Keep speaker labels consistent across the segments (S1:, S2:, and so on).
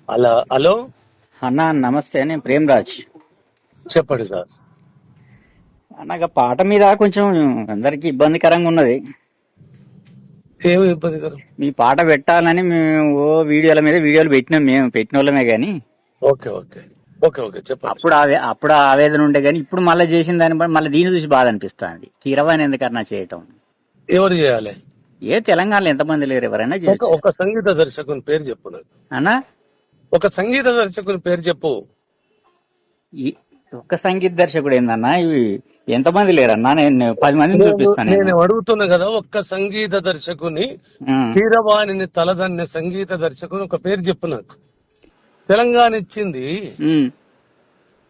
S1: అలా హలో.
S2: అన్నా నమస్తే, నేను ప్రేమ్రాజ్.
S1: చెప్పండి సార్.
S2: నాకు పాట మీద కొంచెం అందరికి ఇబ్బందికరంగా ఉన్నది.
S1: ఏమి ఇబ్బందికరం?
S2: మీ పాట పెట్టాలని మేము వీడియోల మీద వీడియోలు పెట్టినాం, మేము పెట్టిన వాళ్ళమే గాని
S1: ఓకే ఓకే ఓకే ఓకే చెప్పండి.
S2: అప్పుడు ఆవేదన ఉండే గాని ఇప్పుడు మళ్ళీ చేసిన దాన్ని బట్టి మళ్ళీ దీన్ని చూసి బాధ అనిపిస్తుంది. కీరవాణి ఎందుకన్నా చేయటం?
S1: ఎవరు చేయాలి?
S2: ఏ తెలంగాణలో ఎంతమంది లేరు, ఎవరైనా
S1: ఒక
S2: చేయొచ్చు
S1: ఒక సంగీత దర్శకుని పేరు చెప్పు నాకు.
S2: అన్నా.
S1: ఒక సంగీత దర్శకుని పేరు చెప్పు.
S2: ఈ ఒక్క సంగీత దర్శకుడు ఏందన్నా, ఇవి ఎంతమంది లేరన్నా? నేను 10 మందిని చూపిస్తాను.
S1: నేను అడుగుతున్నా కదా, ఒక్క సంగీత దర్శకుని, కీరవాణిని తలదన్నే సంగీత దర్శకుని ఒక పేరు చెప్పు నాకు. తెలంగాణ ఇచ్చింది,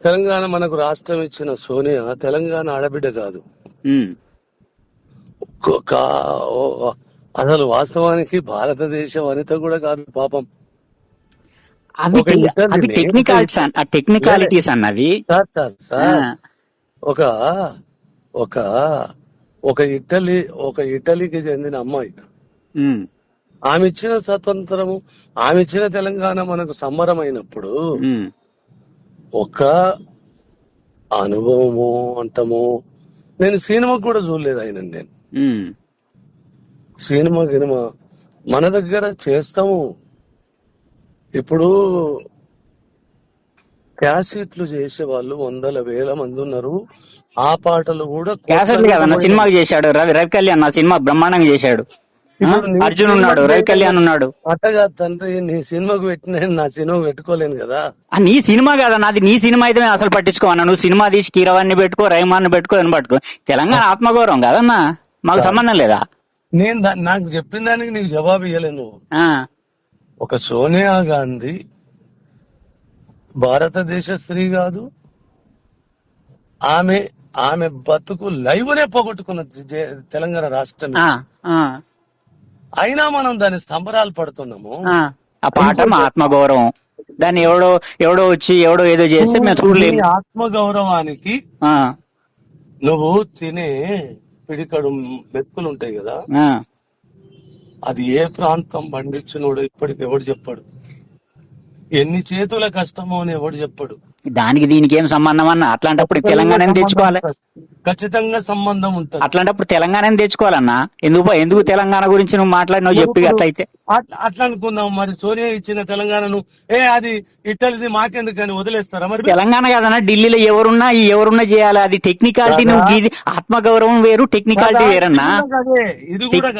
S1: తెలంగాణ మనకు రాష్ట్రం ఇచ్చిన సోనియా తెలంగాణ ఆడబిడ్డ కాదు. అసలు వాస్తవానికి భారతదేశ వనిత కూడా కాదు పాపం.
S2: అవి టెక్నికాలిటీస్ అన్నవి.
S1: సార్ ఒక ఒక ఒక ఇటలీకి చెందిన అమ్మాయి, ఆమె ఇచ్చిన స్వతంత్రము, ఆమె ఇచ్చిన తెలంగాణ మనకు సంబరమైనప్పుడు ఒక అనుభవము అంటము. నేను సినిమాకు కూడా చూడలేదు ఆయన. నేను సినిమా మన దగ్గర చేస్తాము. ఇప్పుడు క్యాసెట్లు చేసే వాళ్ళు 100,000 మంది ఉన్నారు. ఆ పాటలు కూడా
S2: క్యాసెట్లు కదన్నా, సినిమాకి చేశాడు. రవి కళ్యాణ్ నా సినిమా బ్రహ్మాండంగా చేశాడు. అర్జున్ ఉన్నాడు, రవి కళ్యాణ్ ఉన్నాడు.
S1: అట్టగా తండ్రి, నీ సినిమాకు పెట్టిన నా సినిమాకు పెట్టుకోలేను కదా.
S2: నీ సినిమా కాదన్నా, అది నీ సినిమా అయితే అసలు పట్టించుకోవన్నా. నువ్వు సినిమా తీసి కీరవాణ్ణి పెట్టుకో, రహమాన్ పెట్టుకో, అని పట్టుకో. తెలంగాణ ఆత్మగౌరవం కాదన్నా, మాకు సంబంధం లేదా?
S1: నేను నాకు చెప్పిన దానికి నీకు జవాబు ఇవ్వలేను. నువ్వు ఒక సోనియా గాంధీ భారతదేశ స్త్రీ కాదు. ఆమె బతుకు లైవ్నే పోగొట్టుకున్న తెలంగాణ రాష్ట్రం. అయినా మనం దాని సంబరాలు పడుతున్నాము.
S2: ఆ పాట మా ఆత్మగౌరవం. దాన్ని ఎవడో వచ్చి ఎవడో ఏదో చేస్తే మేము చూడలేము.
S1: ఆత్మగౌరవానికి నువ్వు తినే పిడికడు మెతుకులు ఉంటాయి కదా, అది ఏ ప్రాంతం పండించినోడు ఇప్పటికి ఎవడు చెప్పాడు? ఎన్ని చేతుల కష్టమో అని ఎవడు చెప్పాడు?
S2: దానికి దీనికి ఏం సంబంధం అన్న? అట్లాంటప్పుడు తెలంగాణ తెచ్చుకోవాలి.
S1: ఖచ్చితంగా సంబంధం ఉంటుంది.
S2: అట్లాంటప్పుడు తెలంగాణ తెచ్చుకోవాలన్నా. ఎందుకు తెలంగాణ గురించి నువ్వు మాట్లాడినావు చెప్పి? అట్లయితే
S1: అట్లా అనుకుందాం. మరి సోనియా ఇచ్చిన తెలంగాణను అది ఇట్టలిది మాకెందుకని వదిలేస్తారా? మరి
S2: తెలంగాణ కాదన్నా, ఢిల్లీలో ఎవరున్నా చేయాలి. అది టెక్నికాలిటీ. నువ్వు ఆత్మగౌరవం వేరు, టెక్నికాలిటీ వేరన్నా.
S1: ఇది కూడా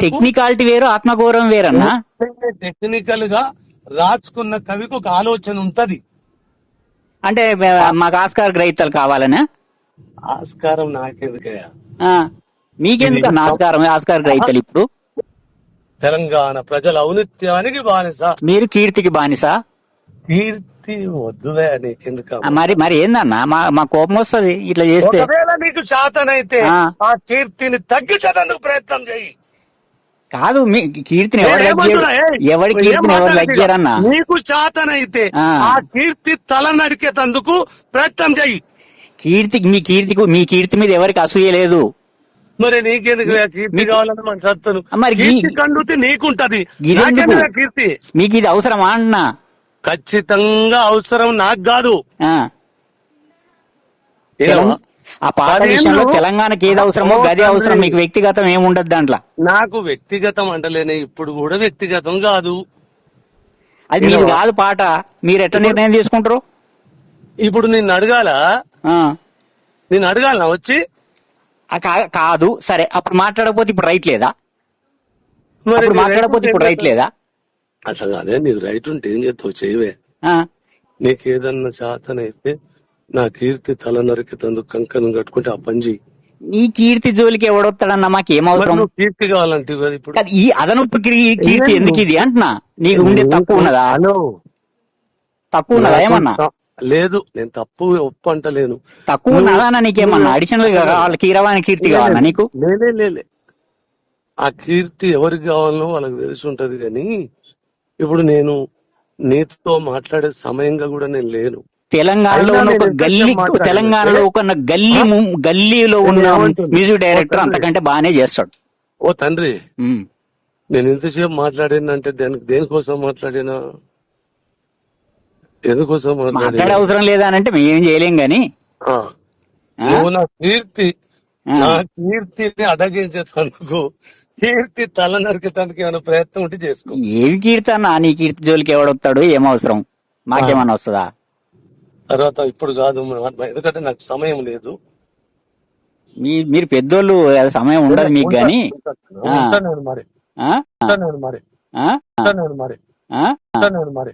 S2: టెక్నికాలిటీ వేరు, ఆత్మగౌరవం వేరన్నా.
S1: టెక్నికల్ గా రాసుకున్న కవికి ఒక ఆలోచన ఉంటది.
S2: అంటే మాకు ఆస్కార్ గ్రహీతలు కావాలనే?
S1: ఆస్కారం నాకెందుకయ్యా?
S2: మీకెందుకు ఆస్కార్ గ్రహీతలు? ఇప్పుడు
S1: తెలంగాణ ప్రజల ఔన్నత్యానికి బానిస.
S2: మీరు కీర్తికి బానిస.
S1: కీర్తి వద్దువే, నీకెందుకు?
S2: మరి ఏందన్నా, మా కోపం వస్తుంది ఇట్లా చేస్తే.
S1: నీకు చేతనైతే ఆ కీర్తిని తగ్గించేందుకు ప్రయత్నం చేయి.
S2: కాదు, మీ కీర్తిని ఎవరి కీర్తిని ఎవరు లగ్గారన్నా?
S1: నీకు చేతనైతే ఆ కీర్తి తల నడికేందుకు ప్రయత్నం చేయి.
S2: మీ కీర్తి మీద ఎవరికి అసూయ లేదు.
S1: మరి నీకెందుకు కీర్తి కావాలని మన చదువుతాను. మరి కండుతి నీకుంటది, కీర్తి
S2: మీకు ఇది అవసరమా అన్నా?
S1: ఖచ్చితంగా అవసరం, నాకు కాదు.
S2: ఆ పాట విషయంలో తెలంగాణకి ఏది అవసరమో గదే అవసరం. మీకు వ్యక్తిగతం ఏముండదు దాంట్లో.
S1: నాకు వ్యక్తిగతం అంటలేనే, ఇప్పుడు కూడా వ్యక్తిగతం కాదు.
S2: అది మీరు కాదు పాట. మీరు ఎట్లా నిర్ణయం తీసుకుంటారు?
S1: ఇప్పుడు నిన్ను అడగాలా వచ్చి?
S2: కాదు, సరే. అప్పుడు మాట్లాడకపోతే ఇప్పుడు రైట్ లేదా? మాట్లాడకపోతే ఇప్పుడు రైట్ లేదా?
S1: అట్లా కాదే, నీకు రైట్ ఉంటే ఏం చేస్తావు? చేయవే. నీకేదన్నా చేతనైతే నా కీర్తి తల నరికేందుకు కంకణం కట్టుకుంటే ఆ పని చెయ్యి.
S2: నీ కీర్తి జోలికి ఎవడొస్తాడన్నా? మాకేం అవసరం?
S1: కీర్తి కావాలంటే ఇప్పుడు
S2: ఈ అదనపు కీర్తి ఎందుకు ఇది అంటున్నా? నీకు ఉండే తక్కువ ఉన్నదా? తక్కువ ఉన్నదా ఏమన్నా?
S1: లేదు, నేను తప్పు ఒప్పు అంటలేను.
S2: తక్కువ ఉన్నదా? నీకేమన్నా అడిషనల్ గా కావాలి? కీరవాణి కీర్తి కావాలా నీకు?
S1: లేలే, ఆ కీర్తి ఎవరికి కావాలనో వాళ్ళకి తెలిసి ఉంటది. కానీ ఇప్పుడు నేను నీతో మాట్లాడే సమయంగా కూడా నేను లేను.
S2: తెలంగాణలో ఉన్న ఒక గల్లీలో ఉన్న మ్యూజిక్ డైరెక్టర్ అంతకంటే బాగానే చేస్తాడు.
S1: ఓ తండ్రి, నేను ఎంతసేపు మాట్లాడినంటే దేనికోసం మాట్లాడినా? ఎందుకోసం
S2: మాట్లాడే అవసరం లేదా అని అంటే మేమేం చేయలేం గాని
S1: ఆ,
S2: ఆ?
S1: నువ్వు నా
S2: ఆ.
S1: కీర్తిని అడగించేందుకు కీర్తి తల నరికేటానికి ఏమైనా ప్రయత్నం ఉంటే చేసుకో.
S2: ఏమి కీర్తన నీ కీర్తి జోలికి ఎవడొస్తాడు ఏం అవసరం మాకేమన్నా వస్తుందా?
S1: తర్వాత ఇప్పుడు కాదు, ఎందుకంటే నాకు సమయం లేదు.
S2: మీరు పెద్దోళ్ళు సమయం ఉండదు మీకు గాని
S1: ఉంటాను నేను మరి
S2: ఆ?
S1: ఉంటాను నేను మరి
S2: ఆ?
S1: ఉంటాను నేను మరి
S2: ఆ?
S1: ఉంటాను నేను మరి